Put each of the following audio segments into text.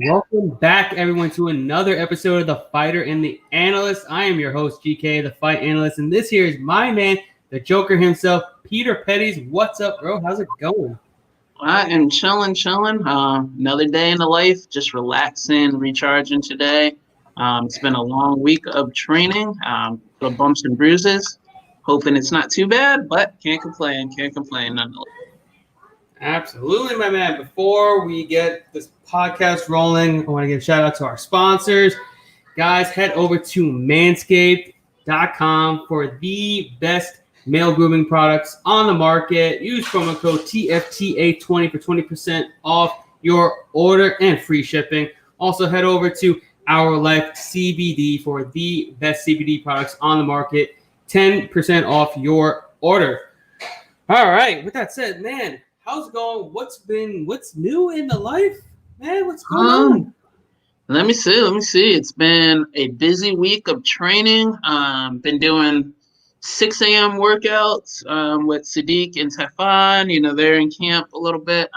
Welcome back, everyone, to another episode of the Fighter and the Analyst. I am your host, GK The Fight Analyst, and this here is my man, the Joker himself, Peter Petties. What's up, bro? How's it going? I am chilling. Another day in the life, just relaxing, recharging today. It's been a long week of training, little bumps and bruises. Hoping it's not too bad, but can't complain. Nonetheless. Absolutely, my man. Before we get this podcast rolling, I want to give a shout out to our sponsors. Guys, head over to manscaped.com for the best male grooming products on the market. Use promo code TFTA20 for 20% off your order and free shipping. Also, head over to Our Life CBD for the best CBD products on the market. 10% off your order. All right. With that said, man, how's it going? What's new in the life? Man, what's going on? Let me see. It's been a busy week of training. Been doing 6 a.m. workouts with Sadiq and Tefan. They're in camp a little bit.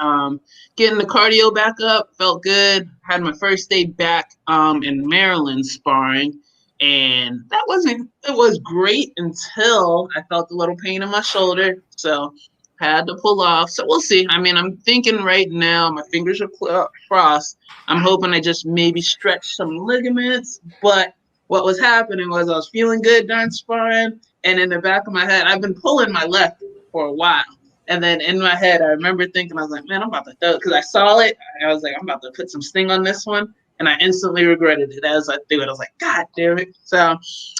Getting the cardio back up. Felt good. Had my first day back in Maryland sparring. And it was great until I felt a little pain in my shoulder. So had to pull off. So we'll see. I mean, I'm thinking right now, my fingers are crossed. I'm hoping I just maybe stretch some ligaments. But what was happening was I was feeling good during sparring. And in the back of my head, I've been pulling my left for a while. And then in my head, I remember thinking, I was like, man, I'm about to throw it. Because I saw it. I was like, I'm about to put some sting on this one. And I instantly regretted it as I threw it. I was like, God damn it. So,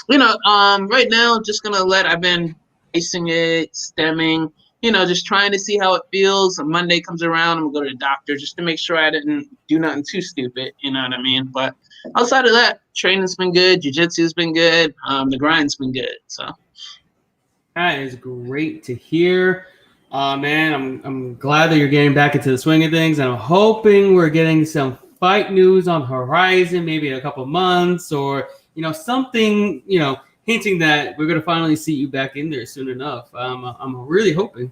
right now, just going to I've been icing it, stemming, just trying to see how it feels. On Monday comes around, I'm going to go to the doctor just to make sure I didn't do nothing too stupid. You know what I mean? But outside of that, training's been good. Jiu-jitsu's been good. The grind's been good. So that is great to hear. Man, I'm glad that you're getting back into the swing of things. And I'm hoping we're getting some fight news on horizon, maybe in a couple months or, something, hinting that we're going to finally see you back in there soon enough. I'm really hoping.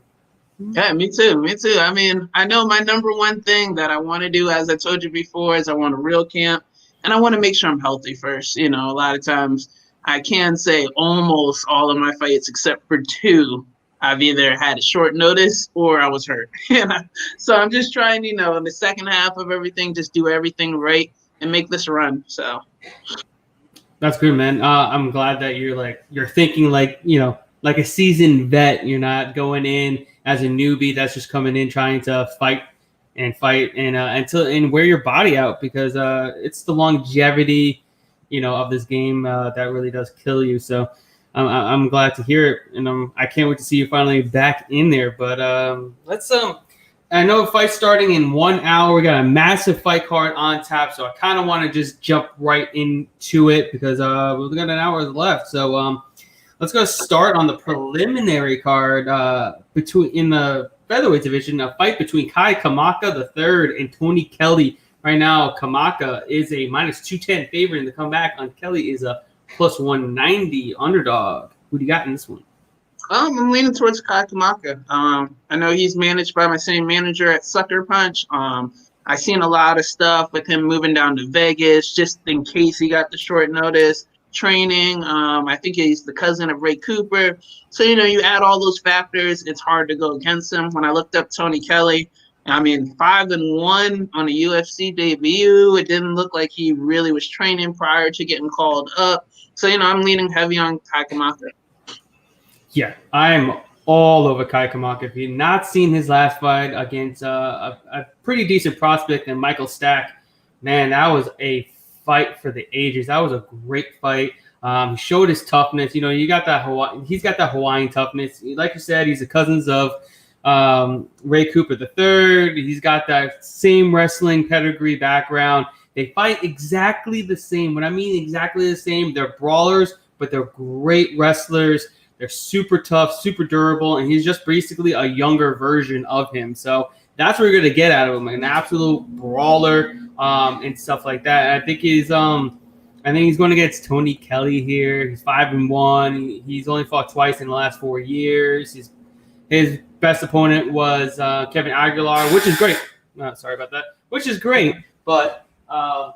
Yeah, me too. I mean, I know my number one thing that I want to do, as I told you before, is I want a real camp. And I want to make sure I'm healthy first. A lot of times I can say almost all of my fights, except for 2, I've either had a short notice or I was hurt. So I'm just trying, in the second half of everything, just do everything right and make this run. So that's good, man. I'm glad that you're thinking like a seasoned vet. You're not going in as a newbie that's just coming in trying to fight and wear your body out, because it's the longevity, of this game that really does kill you. So I'm glad to hear it, and I can't wait to see you finally back in there. But let's I know a fight starting in 1 hour. We got a massive fight card on tap, so I kind of want to just jump right into it because we've got an hour left. So let's go start on the preliminary card in the featherweight division. A fight between Kai Kamaka III and Tony Kelly. Right now, Kamaka is a -210 favorite in the comeback, and Kelly is a +190 underdog. Who do you got in this one? I'm leaning towards Kai Kamaka. I know he's managed by my same manager at Sucker Punch. I've seen a lot of stuff with him moving down to Vegas just in case he got the short notice training. I think he's the cousin of Ray Cooper. So, you add all those factors, it's hard to go against him. When I looked up Tony Kelly, 5-1 on a UFC debut. It didn't look like he really was training prior to getting called up. So, I'm leaning heavy on Kai Kamaka. Yeah, I'm all over Kai Kamaka. If you've not seen his last fight against a pretty decent prospect in Michael Stack, man, that was a fight for the ages. That was a great fight. He showed his toughness. You got that he's got that Hawaiian toughness. Like you said, he's the cousins of Ray Cooper III. He's got that same wrestling pedigree background. They fight exactly the same. When I mean exactly the same, they're brawlers, but they're great wrestlers. They're super tough, super durable, and he's just basically a younger version of him. So that's what we're going to get out of him, an absolute brawler and stuff like that. And I think he's going against Tony Kelly here. He's 5-1. He's only fought twice in the last 4 years. His best opponent was Kevin Aguilar, which is great. Sorry about that. Which is great, but I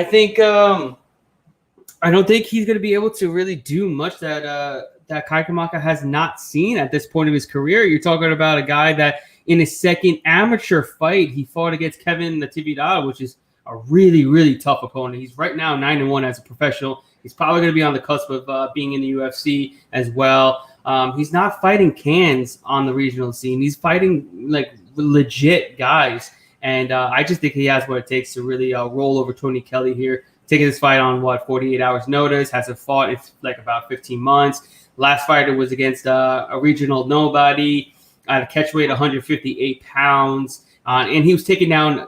think I don't think he's going to be able to really do much that that Kai Kamaka has not seen at this point of his career. You're talking about a guy that in his second amateur fight, he fought against Kevin Natividad, which is a really, really tough opponent. He's right now 9-1 as a professional. He's probably going to be on the cusp of being in the UFC as well. He's not fighting cans on the regional scene. He's fighting like legit guys. And I just think he has what it takes to really roll over Tony Kelly here. Taking this fight on, 48 hours notice. Hasn't fought in like about 15 months. Last fight was against a regional nobody at a catch weight 158 pounds. And he was taken down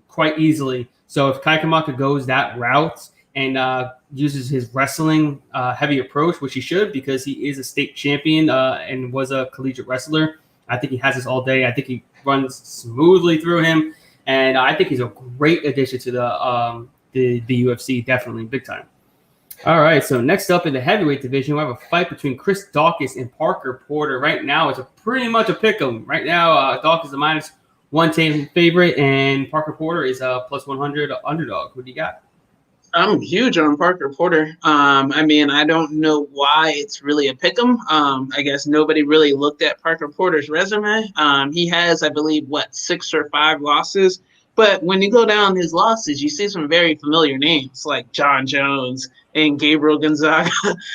quite easily. So if Kai Kamaka goes that route and uses his wrestling heavy approach, which he should because he is a state champion and was a collegiate wrestler, I think he has this all day. I think he runs smoothly through him. And I think he's a great addition to the UFC, definitely, big time. All right, so next up in the heavyweight division, we have a fight between Chris Daukaus and Parker Porter. Right now, it's pretty much a pick 'em. Right now, Daukaus is a -110 favorite, and Parker Porter is a +100 underdog. Who do you got? I'm huge on Parker Porter. I mean, I don't know why it's really a pick 'em. I guess nobody really looked at Parker Porter's resume. He has, I believe, 6 or 5 losses. But when you go down his losses, you see some very familiar names like John Jones and Gabriel Gonzaga.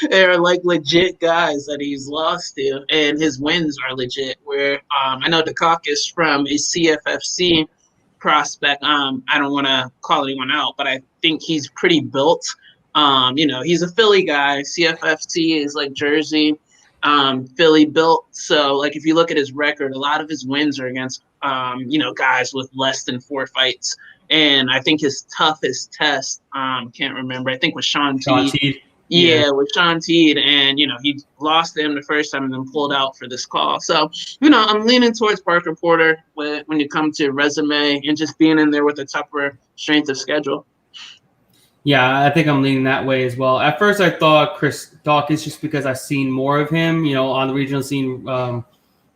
They're like legit guys that he's lost to, and his wins are legit. Where I know Daukaus from a CFFC prospect. I don't want to call anyone out, but I think he's pretty built. He's a Philly guy. CFFC is like Jersey, Philly built. So like if you look at his record, a lot of his wins are against guys with less than 4 fights. And I think his toughest test, can't remember, I think was Sean Teed. Yeah, with Sean Teed. And, he lost to him the first time and then pulled out for this call. So, I'm leaning towards Parker Porter when you come to resume and just being in there with a tougher strength of schedule. Yeah, I think I'm leaning that way as well. At first, I thought Chris Daukaus just because I've seen more of him, on the regional scene,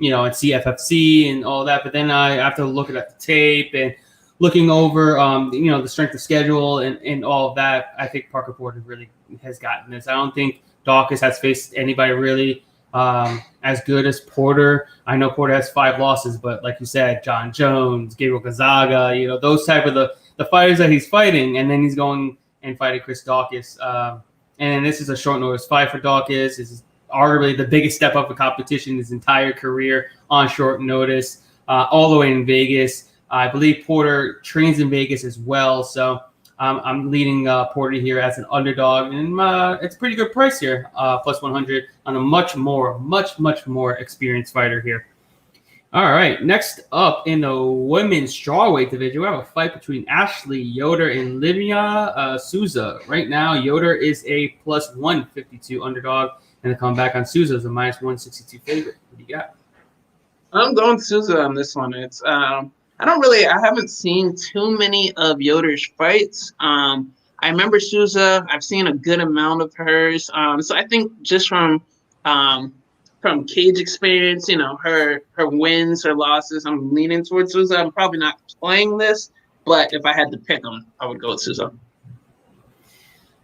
at CFFC and all that. But then after looking at the tape and looking over, the strength of schedule and all of that, I think Parker Porter really has gotten this. I don't think Daukaus has faced anybody really as good as Porter. I know Porter has 5 losses, but like you said, John Jones, Gabriel Gonzaga, those type of the fighters that he's fighting, and then he's going and fighting Chris Daukaus. And this is a short notice fight for Daukaus. This is arguably the biggest step up in competition in his entire career on short notice, all the way in Vegas. I believe Porter trains in Vegas as well, so I'm leading Porter here as an underdog, and it's a pretty good price here, +100 on a much more experienced fighter here. All right, next up in the women's strawweight division, we have a fight between Ashley Yoder and Livia Souza. Right now, Yoder is a +152 underdog, and the comeback on Souza is a -162 favorite. What do you got? I'm going Souza on this one. It's I haven't seen too many of Yoder's fights. I remember Souza, I've seen a good amount of hers. So I think just from cage experience, her wins, her losses, I'm leaning towards Souza. I'm probably not playing this, but if I had to pick them, I would go with Souza.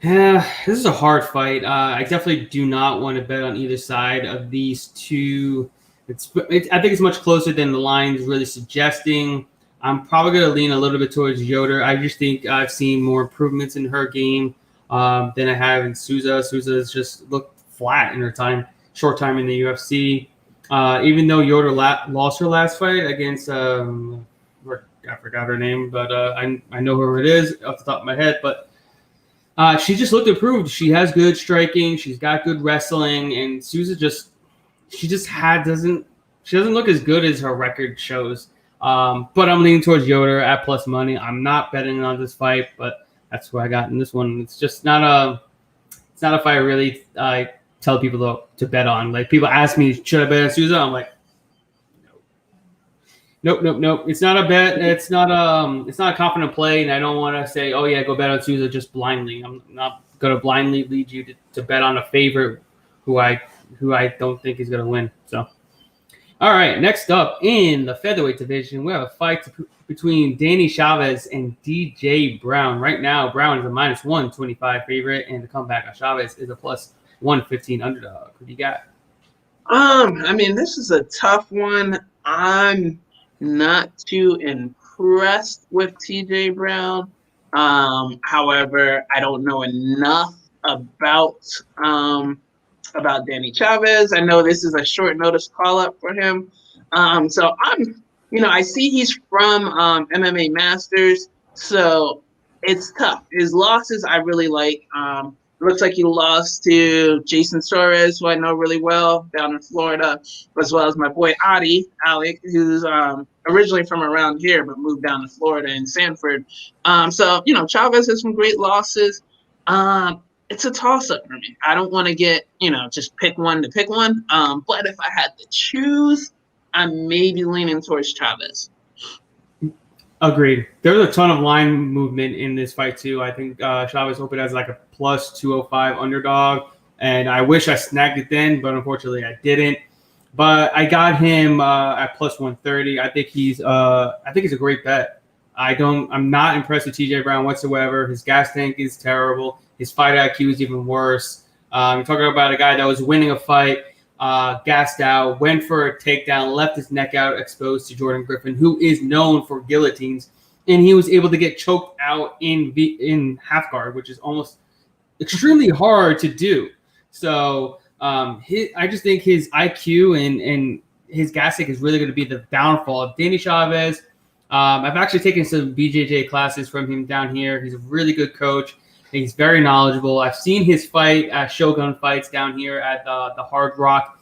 Yeah, this is a hard fight. I definitely do not want to bet on either side of these two. I think it's much closer than the line's really suggesting. I'm probably going to lean a little bit towards Yoder. I just think I've seen more improvements in her game than I have in Souza. Souza's just looked flat in her short time in the UFC. Even though Yoder lost her last fight against, I forgot her name, but I know who it is off the top of my head. But she just looked improved. She has good striking. She's got good wrestling, and Souza doesn't look as good as her record shows. But I'm leaning towards Yoder at plus money. I'm not betting on this fight, but that's what I got in this one. It's just not a fight I really tell people to bet on. Like, people ask me, should I bet on Souza? I'm like, nope. It's not a bet. It's not a confident play, and I don't want to say, oh yeah, go bet on Souza just blindly. I'm not going to blindly lead you to bet on a favorite who I don't think is going to win. So, all right, next up in the featherweight division, we have a fight between Danny Chavez and DJ Brown. Right now, Brown is a minus 125 favorite, and the comeback on Chavez is a plus 115 underdog. Who do you got? I mean, this is a tough one. I'm not too impressed with TJ Brown. However, I don't know enough about Danny Chavez. I know this is a short notice call up for him. So I see he's from MMA Masters, so it's tough. His losses I really like. Looks like he lost to Jason Suarez, who I know really well down in Florida, as well as my boy Alec, who's originally from around here but moved down to Florida in Sanford. So Chavez has some great losses. It's a toss-up for me. I don't want to get, just pick one to pick one. But if I had to choose, I'm maybe leaning towards Chavez. Agreed. There's a ton of line movement in this fight, too. I think Chavez opened as like a plus 205 underdog, and I wish I snagged it then, but unfortunately I didn't. But I got him at plus 130. I think he's a great bet. I'm not impressed with TJ Brown whatsoever. His gas tank is terrible. His fight IQ is even worse. You're talking about a guy that was winning a fight, gassed out, went for a takedown, left his neck out exposed to Jordan Griffin, who is known for guillotines, and he was able to get choked out in half guard, which is almost extremely hard to do. So I just think his IQ and his gas tank is really going to be the downfall of Danny Chavez. I've actually taken some BJJ classes from him down here. He's a really good coach. He's very knowledgeable. I've seen his fight at Shogun Fights down here at the Hard Rock.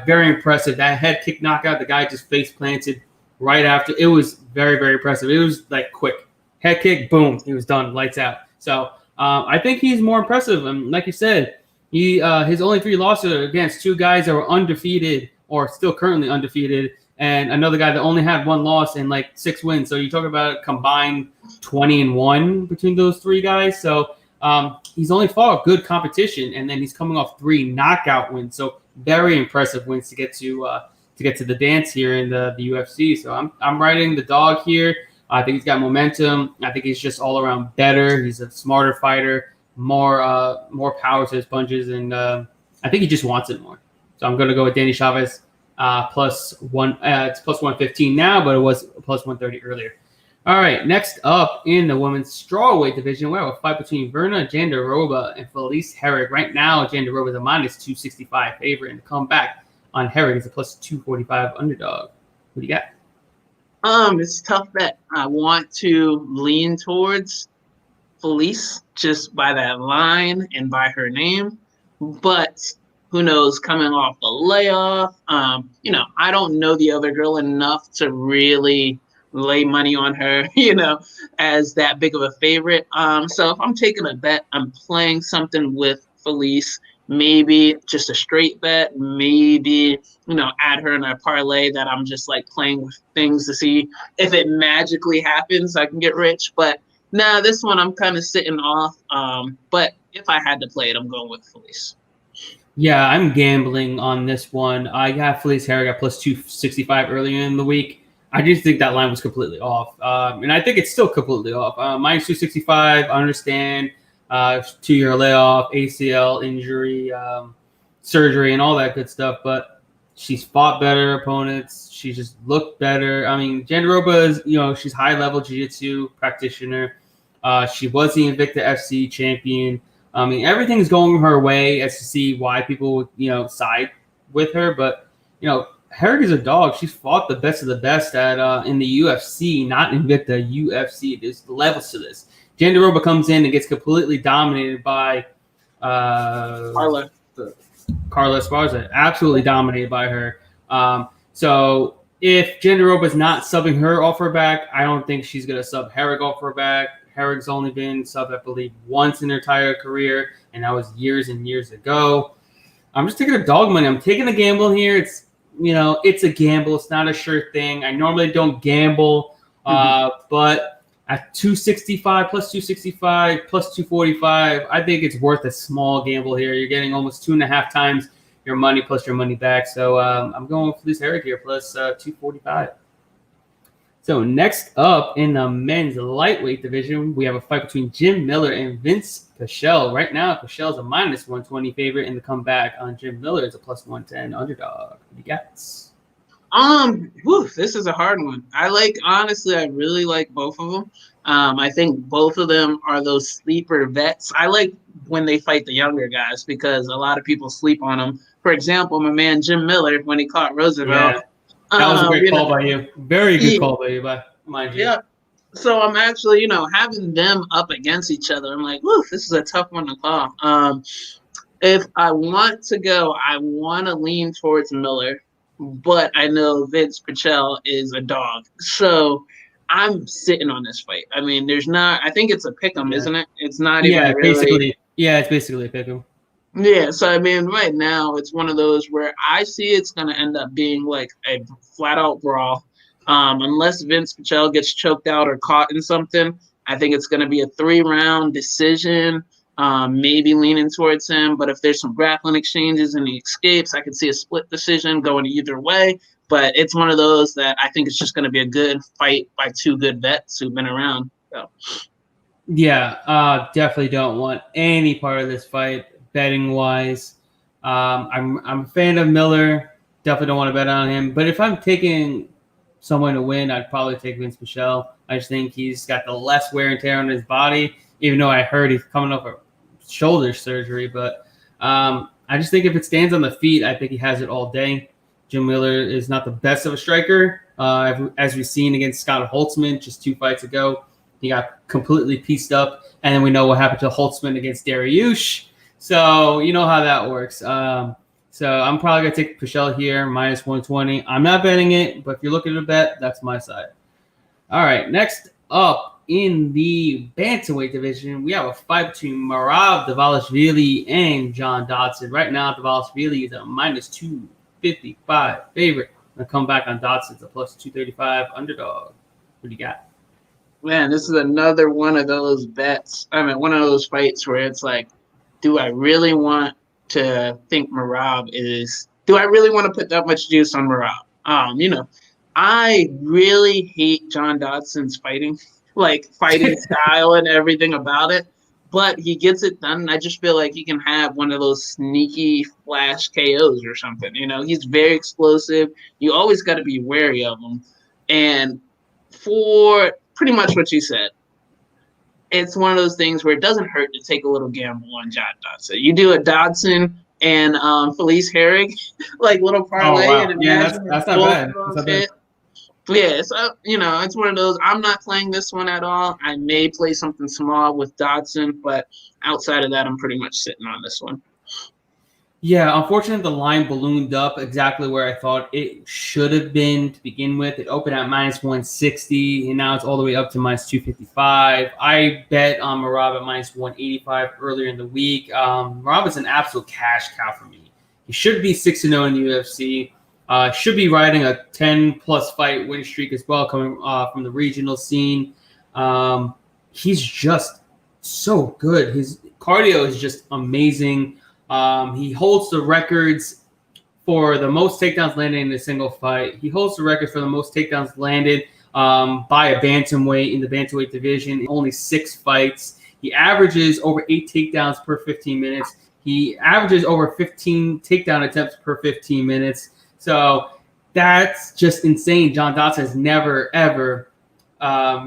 Very impressive. That head kick knockout, the guy just face planted right after. It was very, very impressive. It was like quick. Head kick, boom, he was done, lights out. So I think he's more impressive. And like you said, his only 3 losses are against 2 guys that were undefeated or still currently undefeated, and another guy that only had 1 loss and like 6 wins. So you talk about combined 20-1 between those 3 guys. So he's only fought good competition, and then he's coming off 3 knockout wins. So very impressive wins to get to the dance here in the UFC. So I'm riding the dog here. I think he's got momentum. I think he's just all around better. He's a smarter fighter, more power to his punches, and I think he just wants it more. So I'm going to go with Danny Chavez plus 1. It's plus 115 now, but it was plus 130 earlier. All right, next up in the women's strawweight division, we have a fight between Virna Jandiroba and Felice Herrig. Right now, Jandiroba is a minus 265 favorite, and the comeback on Herrig is a plus 245 underdog. What do you got? It's a tough bet. I want to lean towards Felice just by that line and by her name, but who knows, coming off a layoff. I don't know the other girl enough to really lay money on her, as that big of a favorite. So if I'm taking a bet, I'm playing something with Felice, maybe just a straight bet, maybe, add her in a parlay that I'm just like playing with things to see if it magically happens, I can get rich. But nah, this one I'm kind of sitting off. But if I had to play it, I'm going with Felice. Yeah, I'm gambling on this one. I got Felice Herrig at plus 265 earlier in the week. I just think that line was completely off. And I think it's still completely off. Minus 265, I understand. 2-year layoff, ACL injury, surgery, and all that good stuff. But she's fought better opponents. She just looked better. I mean, Jandiroba is, she's high-level jiu-jitsu practitioner. She was the Invicta FC champion. I mean, everything's going her way as to see why people would, side with her. But, Herrig is a dog. She's fought the best of the best at in the UFC, not Invicta, UFC. There's levels to this. Jandiroba comes in and gets completely dominated by Carla Esparza. Absolutely dominated by her. So if Jandiroba is not subbing her off her back, I don't think she's going to sub Herrig off her back. Herrig's only been subbed, I believe, once in her entire career, and that was years and years ago. I'm just taking a dog money. I'm taking a gamble here. It's a gamble. It's not a sure thing. I normally don't gamble, but at 265, plus 265, plus 245, I think it's worth a small gamble here. You're getting almost 2.5 times your money plus your money back. So I'm going for this Herrig here, plus 245. So next up in the men's lightweight division, we have a fight between Jim Miller and Vince Pichel. Right now, Pichel's a minus 120 favorite, and the comeback on Jim Miller is a plus 110 underdog. What do you got? This is a hard one. Honestly, I really like both of them. I think both of them are those sleeper vets. I like when they fight the younger guys because a lot of people sleep on them. For example, my man Jim Miller, when he caught Roosevelt. Yeah, that was a great call by you. Very good call by you, mind you. Yeah. So I'm actually, having them up against each other. I'm like, woo, this is a tough one to call. If I want to go, I want to lean towards Miller, but I know Vince Pichel is a dog. So I'm sitting on this fight. I mean, I think it's a pick 'em, isn't it? It's not even really. It's basically a pick 'em. Yeah, so I mean, right now it's one of those where I see it's going to end up being like a flat out brawl. Unless Vince Pichel gets choked out or caught in something, I think it's going to be a 3-round decision, maybe leaning towards him. But if there's some grappling exchanges and he escapes, I could see a split decision going either way. But it's one of those that I think it's just going to be a good fight by two good vets who've been around. So. Yeah, definitely don't want any part of this fight. Betting wise, I'm a fan of Miller. Definitely don't want to bet on him. But if I'm taking someone to win, I'd probably take Vince Pichel. I just think he's got the less wear and tear on his body. Even though I heard he's coming off a shoulder surgery, but I just think if it stands on the feet, I think he has it all day. Jim Miller is not the best of a striker, as we've seen against Scott Holtzman just 2 fights ago. He got completely pieced up, and then we know what happened to Holtzman against Dariush. So you know how that works. So I'm probably going to take Pichel here, minus 120. I'm not betting it, but if you're looking to bet, that's my side. All right, next up in the bantamweight division, we have a fight between Merab Dvalishvili and John Dodson. Right now, Dvalishvili is a minus 255 favorite. The comeback on Dodson's a plus 235 underdog. What do you got? Man, this is another one of those bets. I mean, one of those fights where it's like, do I really want to think Merab is? Do I really want to put that much juice on Merab? I really hate John Dodson's fighting style and everything about it. But he gets it done, and I just feel like he can have one of those sneaky flash KOs or something. He's very explosive. You always got to be wary of him. And for pretty much what you said, it's one of those things where it doesn't hurt to take a little gamble on John Dodson. You do a Dodson and Felice Herrig, little parlay. Oh, wow. Yeah, that's not bad. That's not bad. Yeah, so, it's one of those. I'm not playing this one at all. I may play something small with Dodson, but outside of that, I'm pretty much sitting on this one. Yeah, unfortunately, the line ballooned up exactly where I thought it should have been to begin with. It opened at minus 160, and now it's all the way up to minus 255. I bet on Merab at minus 185 earlier in the week. Merab is an absolute cash cow for me. He should be 6-0 in the UFC. Should be riding a 10-plus fight win streak as well, coming from the regional scene. He's just so good. His cardio is just amazing. He holds the records for the most takedowns landed in a single fight. He holds the record for the most takedowns landed by a bantamweight in the bantamweight division in only 6 fights. He averages over 8 takedowns per 15 minutes. He averages over 15 takedown attempts per 15 minutes. So that's just insane. John Dodson has never, ever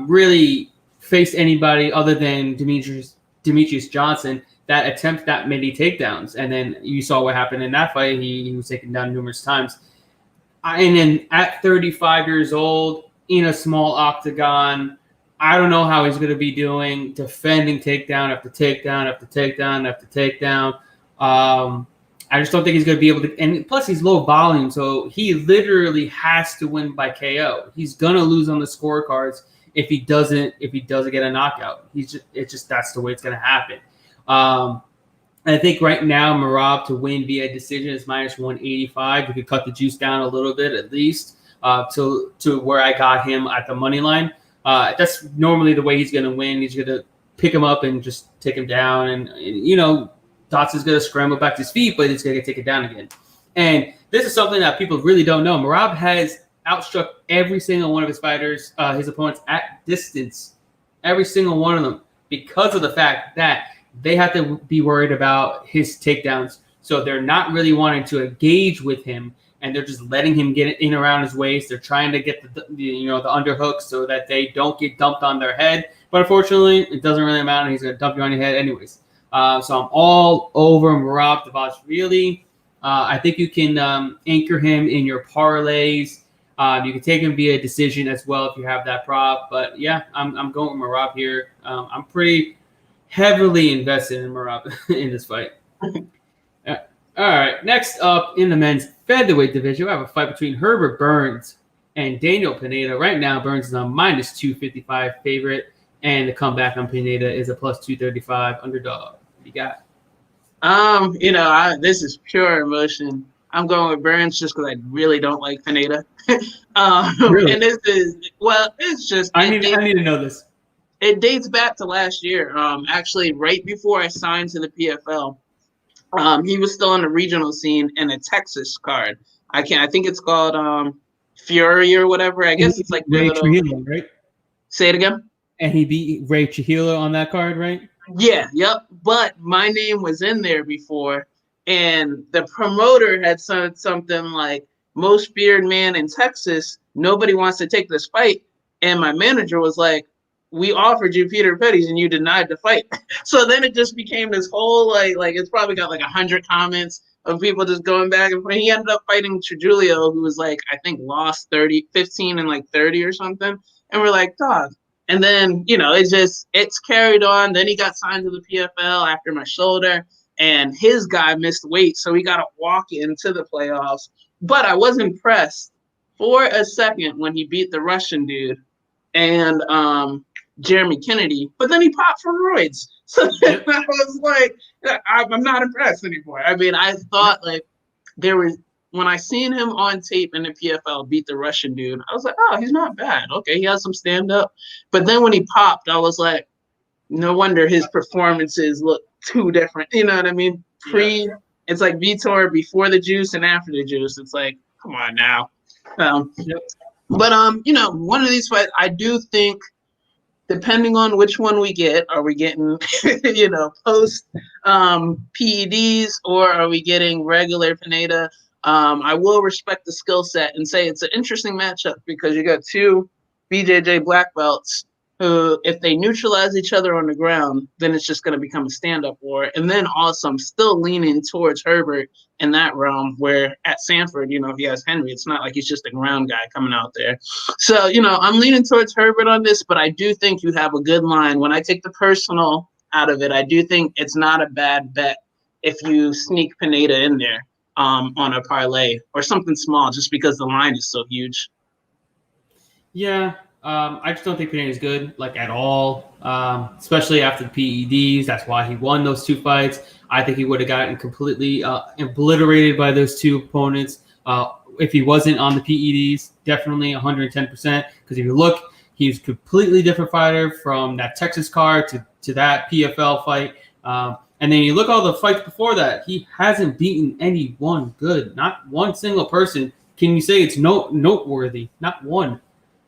really faced anybody other than Demetrius Johnson that attempt that many takedowns. And then you saw what happened in that fight. He was taken down numerous times. And then at 35 years old, in a small octagon, I don't know how he's going to be doing defending takedown after takedown after takedown after takedown. I just don't think he's going to be able to. And plus, he's low volume, so he literally has to win by KO. He's going to lose on the scorecards if he doesn't get a knockout. That's the way it's going to happen. I think right now, Merab to win via decision is minus 185. You could cut the juice down a little bit at least to where I got him at the money line. That's normally the way he's going to win. He's going to pick him up and just take him down. And Dotson's going to scramble back to his feet, but he's going to take it down again. And this is something that people really don't know. Merab has outstruck every single one of his fighters, his opponents at distance, every single one of them, because of the fact that they have to be worried about his takedowns. So they're not really wanting to engage with him, and they're just letting him get in around his waist. They're trying to get the underhooks so that they don't get dumped on their head. But unfortunately, it doesn't really matter. He's going to dump you on your head anyways. So I'm all over Merab Dvalishvili. I think you can anchor him in your parlays. You can take him via decision as well if you have that prop. But yeah, I'm going with Merab here. I'm pretty heavily invested in Merab in this fight. All right, next up in the men's featherweight division, we have a fight between Herbert Burns and Daniel Pineda. Right now, Burns is a minus 255 favorite, and the comeback on Pineda is a plus 235 underdog. What you got? This is pure emotion. I'm going with Burns just because I really don't like Pineda. Really? And it's just I need to know this. It dates back to last year. Actually, right before I signed to the PFL. He was still on the regional scene in a Texas card. I think it's called Fury or whatever. I guess it's like Ray Trujillo, right? Say it again. And he beat Ray Trujillo on that card, right? Yeah, yep. But my name was in there before, and the promoter had said something like, "Most feared man in Texas. Nobody wants to take this fight." And my manager was like, "We offered you Peter Petties and you denied the fight." So then it just became this whole like it's probably got like 100 comments of people just going back and forth. He ended up fighting Trujillo, who was like, I think lost 15 and like 30 or something. And we're like, dog. And then, it's carried on. Then he got signed to the PFL after my shoulder, and his guy missed weight. So he got to walk into the playoffs. But I was impressed for a second when he beat the Russian dude and Jeremy Kennedy, but then he popped for roids. So then I was like, I'm not impressed anymore. I mean, I thought like when I seen him on tape in the PFL beat the Russian dude, I was like, oh, he's not bad. Okay, he has some stand up. But then when he popped, I was like, no wonder his performances look too different. You know what I mean? It's like Vitor before the juice and after the juice. It's like, come on now. But one of these fights, I do think, depending on which one we get, are we getting, post PEDs, or are we getting regular Pineda? I will respect the skill set and say it's an interesting matchup because you got two BJJ black belts who, if they neutralize each other on the ground, then it's just going to become a stand-up war. And then also, I'm still leaning towards Herbert in that realm, where at Sanford, he has Henry. It's not like he's just a ground guy coming out there. So, I'm leaning towards Herbert on this, but I do think you have a good line. When I take the personal out of it, I do think it's not a bad bet if you sneak Pineda in there on a parlay or something small, just because the line is so huge. Yeah. I just don't think Pineda is good, like at all, especially after the PEDs. That's why he won those two fights. I think he would have gotten completely obliterated by those two opponents if he wasn't on the PEDs, definitely 110%. Because if you look, he's a completely different fighter from that Texas card to that PFL fight. And then you look all the fights before that, he hasn't beaten anyone good. Not one single person can you say it's noteworthy. Not one.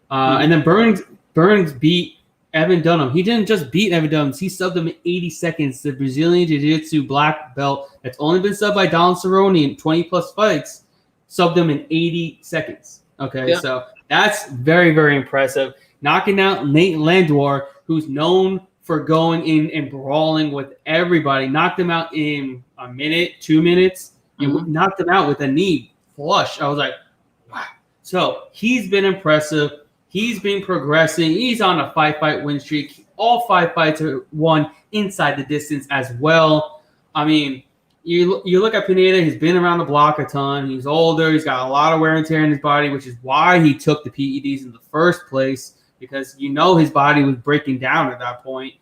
And then Burns beat Evan Dunham. He didn't just beat Evan Dunham. He subbed him in 80 seconds. The Brazilian Jiu-Jitsu black belt that's only been subbed by Don Cerrone in 20-plus fights, subbed him in 80 seconds. Okay, So that's very, very impressive. Knocking out Nate Landwehr, who's known for going in and brawling with everybody. Knocked him out in a minute, 2 minutes. And knocked him out with a knee flush. I was like, wow. So he's been impressive. He's been progressing. He's on a 5-fight win streak. All 5 fights are won inside the distance as well. I mean, you look at Pineda, he's been around the block a ton. He's older. He's got a lot of wear and tear in his body, which is why he took the PEDs in the first place, because his body was breaking down at that point.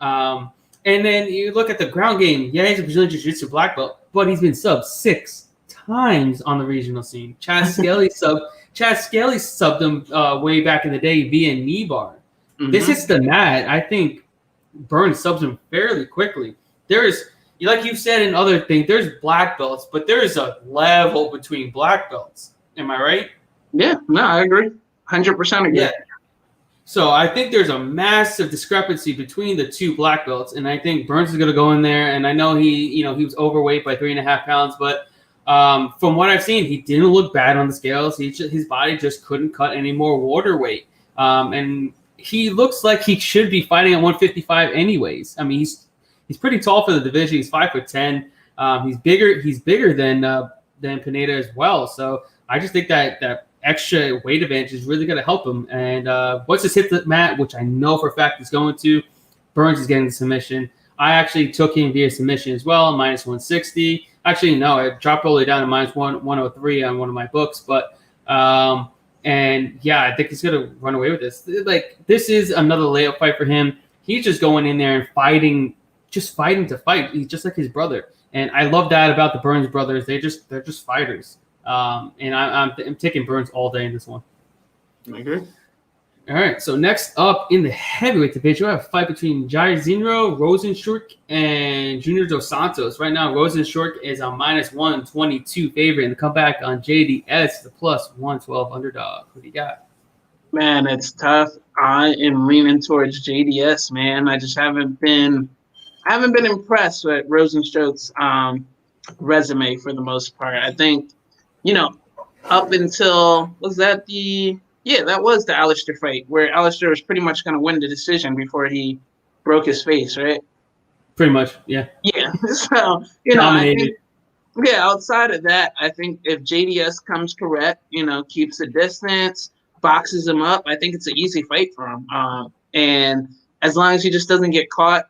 And then you look at the ground game. Yeah, he's a Brazilian Jiu-Jitsu black belt, but he's been subbed 6 times on the regional scene. Chad Skelly subbed him way back in the day via knee bar. This hits the mat. I think Burns subs him fairly quickly. There's, like you said in other things, there's black belts, but there is a level between black belts. Am I right? Yeah, no, I agree. 100% agree. Yeah. So I think there's a massive discrepancy between the two black belts, and I think Burns is going to go in there. And I know he was overweight by 3.5 pounds, but from what I've seen, he didn't look bad on the scales. His body just couldn't cut any more water weight, and he looks like he should be fighting at 155 anyways. I mean, he's pretty tall for the division. He's 5'10". He's bigger. He's bigger than Pineda as well. So I just think that extra weight advantage is really going to help him. And once this hit the mat, which I know for a fact he's going to, Burns is getting the submission. I actually took him via submission as well, minus 160. Actually, no, I dropped all the way down to minus 103 on one of my books. But and yeah, I think he's going to run away with this. Like, this is another layup fight for him. He's just going in there and fighting to fight. He's just like his brother. And I love that about the Burns brothers. They're just fighters. And I'm taking Burns all day in this one. I agree. All right. So next up in the heavyweight division, we have a fight between Jairzinho Rozenstruik and Junior Dos Santos. Right now, Rozenstruik is a minus 122 favorite, and the comeback on JDS, the plus 112 underdog. What do you got? Man, it's tough. I am leaning towards JDS, man. I just haven't been impressed with Rozenstruik's resume for the most part. I think, up until that was the Alistair fight where Alistair was pretty much going to win the decision before he broke his face, right? Pretty much, yeah. Yeah. So, I think, outside of that, I think if JDS comes correct, keeps the distance, boxes him up, I think it's an easy fight for him. And as long as he just doesn't get caught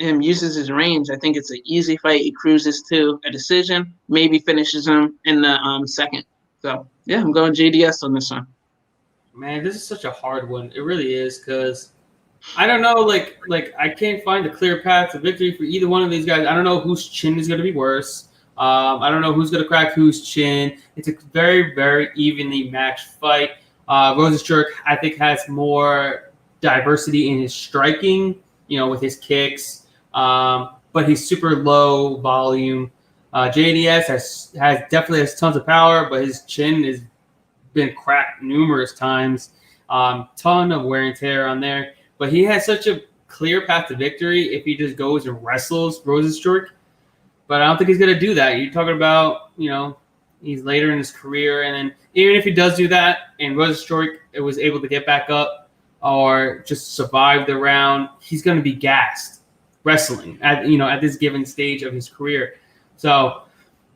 and uses his range, I think it's an easy fight. He cruises to a decision, maybe finishes him in the second. So, yeah, I'm going JDS on this one. Man, this is such a hard one. It really is, because I don't know, like I can't find a clear path to victory for either one of these guys. I don't know whose chin is going to be worse. I don't know who's going to crack whose chin. It's a very, very evenly matched fight. Rozenstruik, I think, has more diversity in his striking, with his kicks, but he's super low volume. JDS definitely has tons of power, but his chin has been cracked numerous times. Ton of wear and tear on there, but he has such a clear path to victory if he just goes and wrestles Rozenstruik. But I don't think he's going to do that. You're talking about, he's later in his career, and then even if he does do that and Rozenstruik was able to get back up or just survive the round, he's going to be gassed wrestling at this given stage of his career. So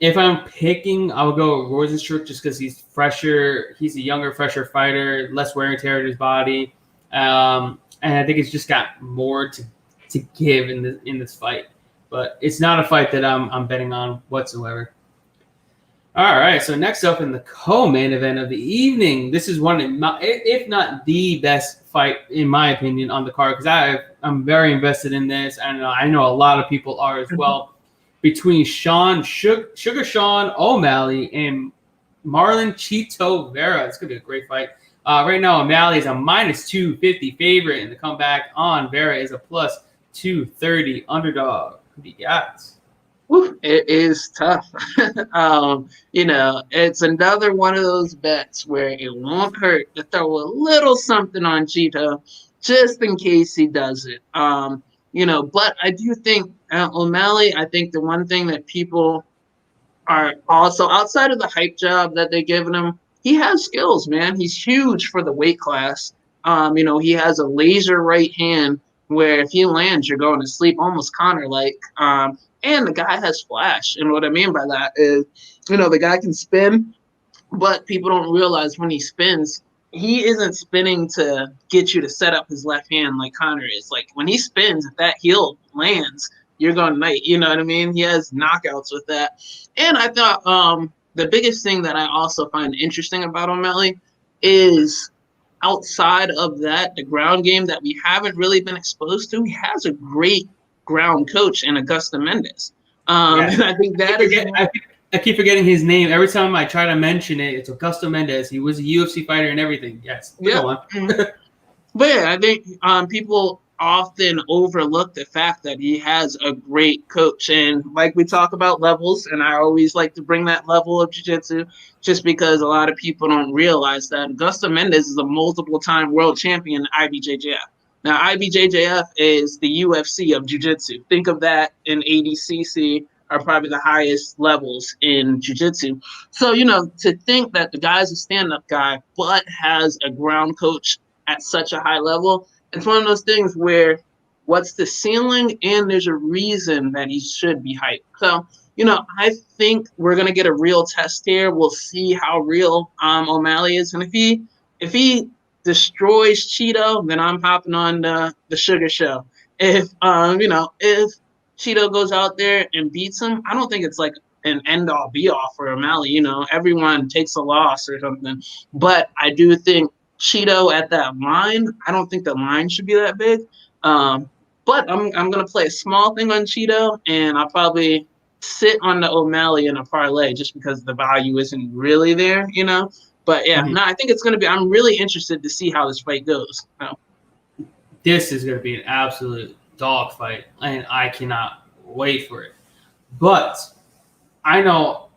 if I'm picking, I would go Rozenstruik just because he's fresher. He's a younger, fresher fighter, less wear and tear in his body, and I think it's just got more to give in this fight. But it's not a fight that I'm betting on whatsoever. All right, so next up in the co-main event of the evening, this is one, if not the best fight, in my opinion, on the card, because I'm very invested in this, and I know a lot of people are as well, between Sugar Sean O'Malley and Marlon Chito Vera. It's going to be a great fight. Right now, O'Malley is a minus 250 favorite, and the comeback on Vera is a plus 230 underdog. Who do you got? It is tough. It's another one of those bets where it won't hurt to throw a little something on Cheeto just in case he does it. But I do think O'Malley, I think the one thing that people are also outside of the hype job that they're giving him, he has skills, man. He's huge for the weight class. He has a laser right hand where if he lands, you're going to sleep, almost Connor-like. And the guy has flash. And what I mean by that is, the guy can spin, but people don't realize when he spins, he isn't spinning to get you to set up his left hand like Connor is. Like, when he spins, if that heel lands, you're going night. You know what I mean? He has knockouts with that. And I thought the biggest thing that I also find interesting about O'Malley is outside of that, the ground game that we haven't really been exposed to, he has a great ground coach in Augusto Mendes. And I think that I keep forgetting his name. Every time I try to mention it, it's Augusto Mendes. He was a UFC fighter and everything. Yes. Yeah. Go on. But yeah, I think people often overlook the fact that he has a great coach. And like we talk about levels, and I always like to bring that level of jiu-jitsu just because a lot of people don't realize that Augusto Mendes is a multiple-time world champion in IBJJF. Now, IBJJF is the UFC of jiu-jitsu. Think of that in ADCC are probably the highest levels in jiu-jitsu. So, to think that the guy's a stand-up guy, but has a ground coach at such a high level, it's one of those things where what's the ceiling, and there's a reason that he should be hyped. So, I think we're gonna get a real test here. We'll see how real O'Malley is, and if he destroys Cheeto, then I'm hopping on the Sugar Show. If Cheeto goes out there and beats him, I don't think it's like an end all be all for O'Malley. Everyone takes a loss or something, but I do think Cheeto at that line, I don't think the line should be that big. But I'm gonna play a small thing on Cheeto, and I'll probably sit on the O'Malley in a parlay just because the value isn't really there. But yeah, no, I think it's gonna be. I'm really interested to see how this fight goes. This is going to be an absolute dogfight, and I cannot wait for it. But I know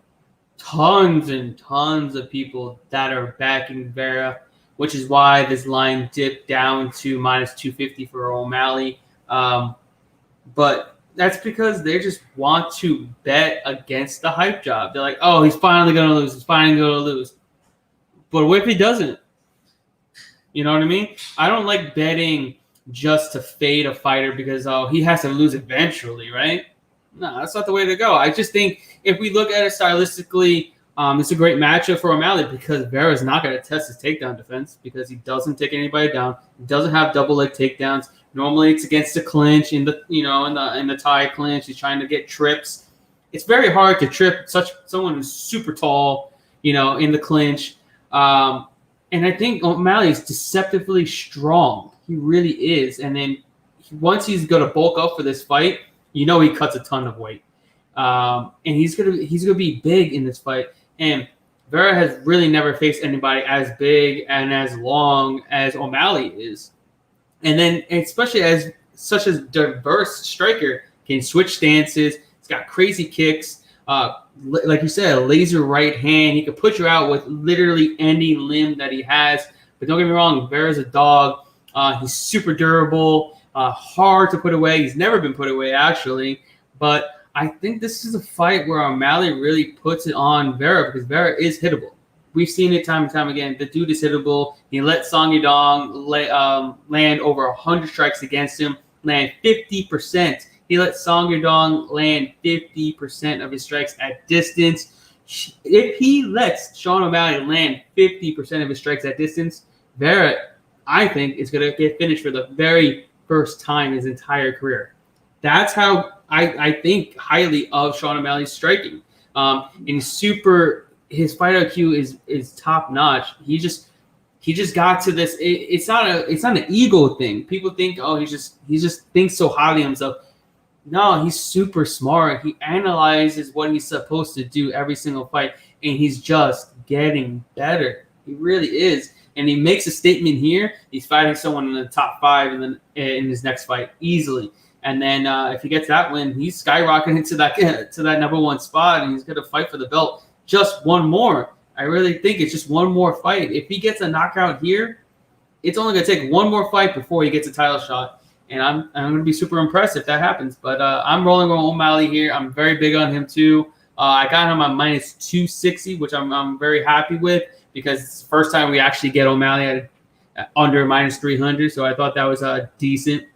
tons and tons of people that are backing Vera, which is why this line dipped down to minus 250 for O'Malley. But that's because they just want to bet against the hype job. They're like, oh, he's finally going to lose. He's finally going to lose. But what if he doesn't? You know what I mean? I don't like betting just to fade a fighter because, he has to lose eventually, right? No, that's not the way to go. I just think if we look at it stylistically, it's a great matchup for O'Malley because Vera's not going to test his takedown defense because he doesn't take anybody down. He doesn't have double leg takedowns. Normally, it's against the clinch in the tie clinch. He's trying to get trips. It's very hard to trip someone who's super tall, in the clinch. And I think O'Malley is deceptively strong. He really is. And then once he's going to bulk up for this fight, he cuts a ton of weight. And he's gonna be big in this fight. And Vera has really never faced anybody as big and as long as O'Malley is. And then especially as such a diverse striker, can switch stances. He's got crazy kicks. Like you said, a laser right hand. He could put you out with literally any limb that he has. But don't get me wrong, Vera's a dog. He's super durable, hard to put away. He's never been put away, actually. But I think this is a fight where O'Malley really puts it on Vera because Vera is hittable. We've seen it time and time again. The dude is hittable. He let Song Yadong land over 100 strikes against him, land 50%. He let Song Yadong land 50% of his strikes at distance. If he lets Sean O'Malley land 50% of his strikes at distance, Vera, I think, is going to get finished for the very first time in his entire career. That's how I think highly of Sean O'Malley's striking. And his fight IQ is top notch. He just got to this. It's not an ego thing. People think, oh, he just thinks so highly of himself. No, he's super smart. He analyzes what he's supposed to do every single fight, and he's just getting better. He really is. And he makes a statement here. He's fighting someone in the top 5 in his next fight easily. And then if he gets that win, he's skyrocketing to that number 1 spot, and he's going to fight for the belt. Just one more. I really think it's just one more fight. If he gets a knockout here, it's only going to take one more fight before he gets a title shot. And I'm going to be super impressed if that happens. But I'm rolling with O'Malley here. I'm very big on him too. I got him on minus 260, which I'm very happy with because it's the first time we actually get O'Malley at under minus 300. So I thought that was decent.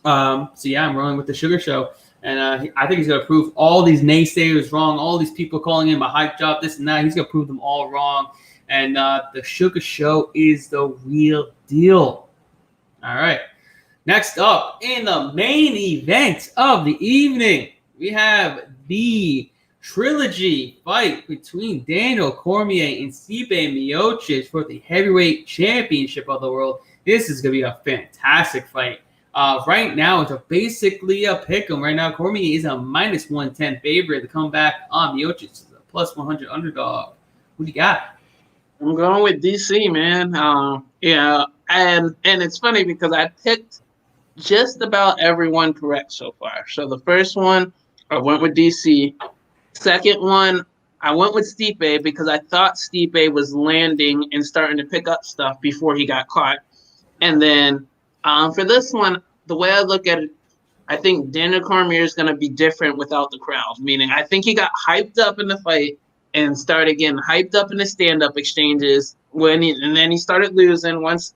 So yeah, I'm rolling with the Sugar Show. And I think he's going to prove all these naysayers wrong, all these people calling him a hype job, this and that. He's going to prove them all wrong. And the Sugar Show is the real deal. All right. Next up, in the main event of the evening, we have the trilogy fight between Daniel Cormier and Stipe Miocic for the heavyweight championship of the world. This is going to be a fantastic fight. Right now, it's basically a pick 'em. Right now, Cormier is a minus 110 favorite to come back on. Miocic is a plus 100 underdog. Who do you got? I'm going with DC, man. Yeah, and it's funny because I picked just about everyone correct so far. So the first one, I went with DC. Second one, I went with Stipe because I thought Stipe was landing and starting to pick up stuff before he got caught. And then for this one, the way I look at it, I think Daniel Cormier is going to be different without the crowd. Meaning, I think he got hyped up in the fight and started getting hyped up in the stand-up exchanges and then he started losing once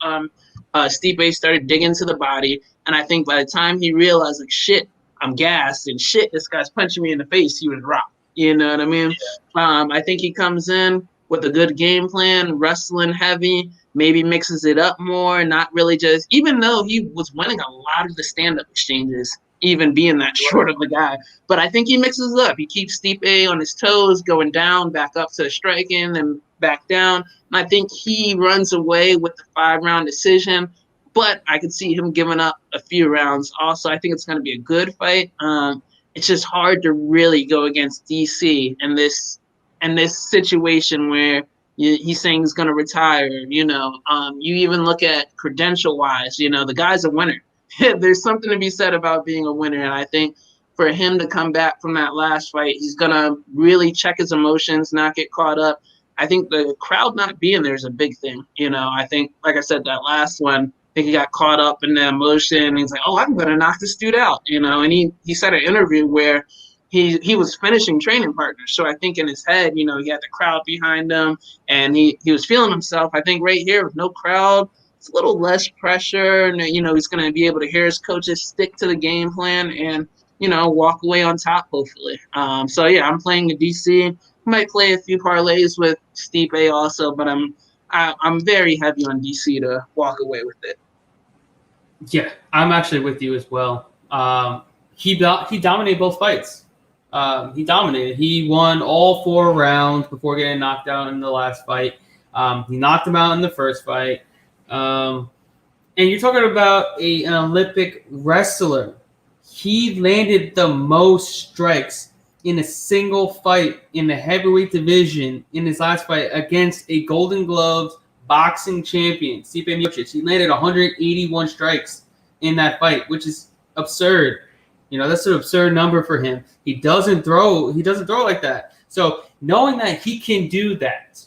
Stipe started digging to the body. And I think by the time he realized, like, shit, I'm gassed and shit, this guy's punching me in the face, he was rocked. You know what I mean? I think he comes in with a good game plan, wrestling heavy, maybe mixes it up more, not really just, even though he was winning a lot of the stand-up exchanges, even being that short of a guy. But I think he mixes it up. He keeps Stipe on his toes, going down, back up to striking, then back down. And I think he runs away with the 5-round decision, but I could see him giving up a few rounds. Also, I think it's going to be a good fight. It's just hard to really go against DC in this situation where he's saying he's going to retire. You even look at credential-wise. The guy's a winner. There's something to be said about being a winner, and I think for him to come back from that last fight, he's going to really check his emotions, not get caught up. I think the crowd not being there is a big thing. I think, like I said, that last one, I think he got caught up in the emotion. And he's like, oh, I'm going to knock this dude out, and he said an interview where he was finishing training partners. So I think in his head, he had the crowd behind him, and he was feeling himself. I think right here with no crowd, it's a little less pressure, and he's going to be able to hear his coaches stick to the game plan and walk away on top, hopefully. So yeah, I'm playing the DC. Might play a few parlays with Stipe also, but I'm very heavy on DC to walk away with it. Yeah, I'm actually with you as well. He dominated both fights. He dominated. He won all 4 rounds before getting knocked out in the last fight. He knocked him out in the first fight. And you're talking about an Olympic wrestler. He landed the most strikes in a single fight in the heavyweight division in his last fight against a Golden Gloves boxing champion, Stipe Miocic. He landed 181 strikes in that fight, which is absurd. That's an absurd number for him. He doesn't throw like that. So knowing that he can do that,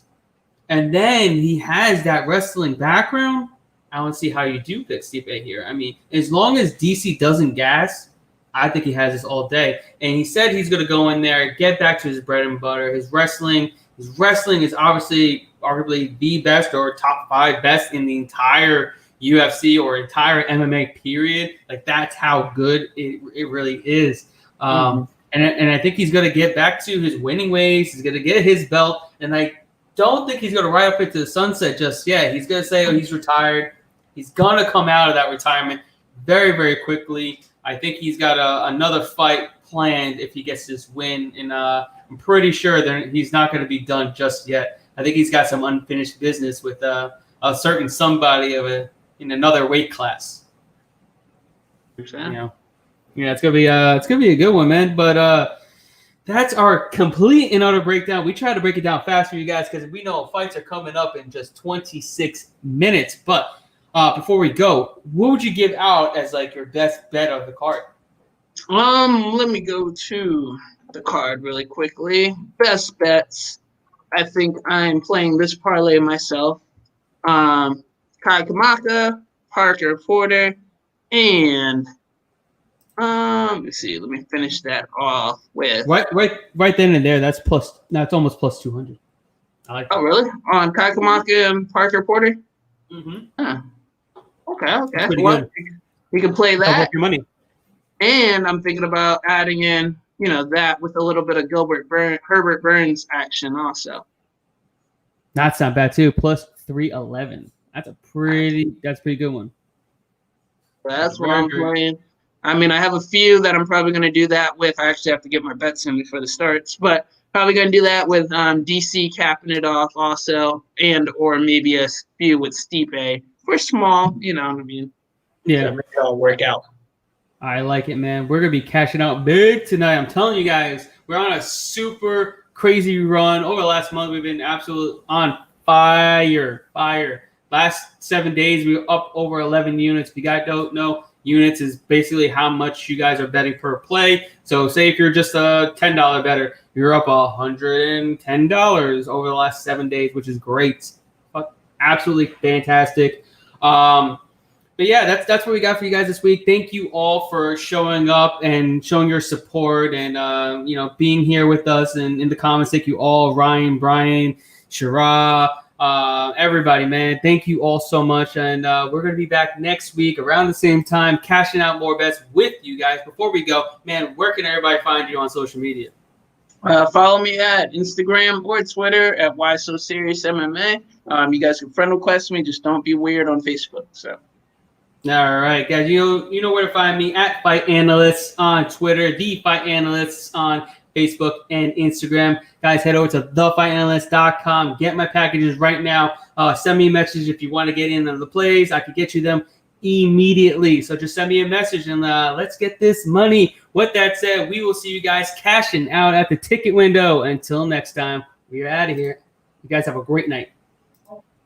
and then he has that wrestling background, I don't see how you do get Stipe here. I mean, as long as DC doesn't gas, I think he has this all day. And he said he's going to go in there, get back to his bread and butter. His wrestling is obviously arguably the best or top 5 best in the entire UFC or entire MMA period. Like, that's how good it really is. And I think he's going to get back to his winning ways. He's going to get his belt. And I don't think he's going to ride up into the sunset just yet. He's going to say, oh, he's retired. He's going to come out of that retirement very, very quickly. I think he's got another fight planned if he gets this win. And I'm pretty sure that he's not going to be done just yet. I think he's got some unfinished business with a certain somebody in another weight class. It's gonna be a good one, man. But that's our complete and utter breakdown. We try to break it down fast for you guys because we know fights are coming up in just 26 minutes. But before we go, what would you give out as like your best bet of the card? Let me go to the card really quickly. Best bets. I think I'm playing this parlay myself. Kai Kamaka, Parker Porter, and let me see. Let me finish that off with right then and there. That's almost plus 200. I like that. Oh, really? On Kai Kamaka and Parker Porter? Mm-hmm. Huh. Okay. Well, you can play that. Your money. And I'm thinking about adding in, that with a little bit of Herbert Burns action also. That's not bad too. Plus 311. That's pretty good one. That's what I'm playing. I mean, I have a few that I'm probably going to do that with. I actually have to get my bets in before the starts, but probably going to do that with DC capping it off also, and or maybe a few with Stipe. We're small, you know what I mean? Yeah. Make it all work out. I like it, man. We're going to be cashing out big tonight. I'm telling you guys, we're on a super crazy run. Over the last month, we've been absolutely on fire. Last 7 days, we were up over 11 units. If you guys don't know, units is basically how much you guys are betting per play. So say if you're just a $10 better, you're up $110 over the last 7 days, which is great. Absolutely fantastic. But yeah, that's what we got for you guys this week. Thank you all for showing up and showing your support and being here with us and in the comments. Thank you all, Ryan, Brian, Shara, everybody, man. Thank you all so much. And we're gonna be back next week around the same time, cashing out more bets with you guys. Before we go, man, where can everybody find you on social media? Follow me at Instagram or Twitter at Why So Serious MMA. You guys can friend request me. Just don't be weird on Facebook. So. All right, guys, you know where to find me at Fight Analysts on Twitter, The Fight Analysts on Facebook and Instagram. Guys, head over to thefightanalyst.com. Get my packages right now. Send me a message if you want to get in on the plays. I can get you them immediately. So just send me a message and let's get this money. With that said, we will see you guys cashing out at the ticket window. Until next time, we're out of here. You guys have a great night.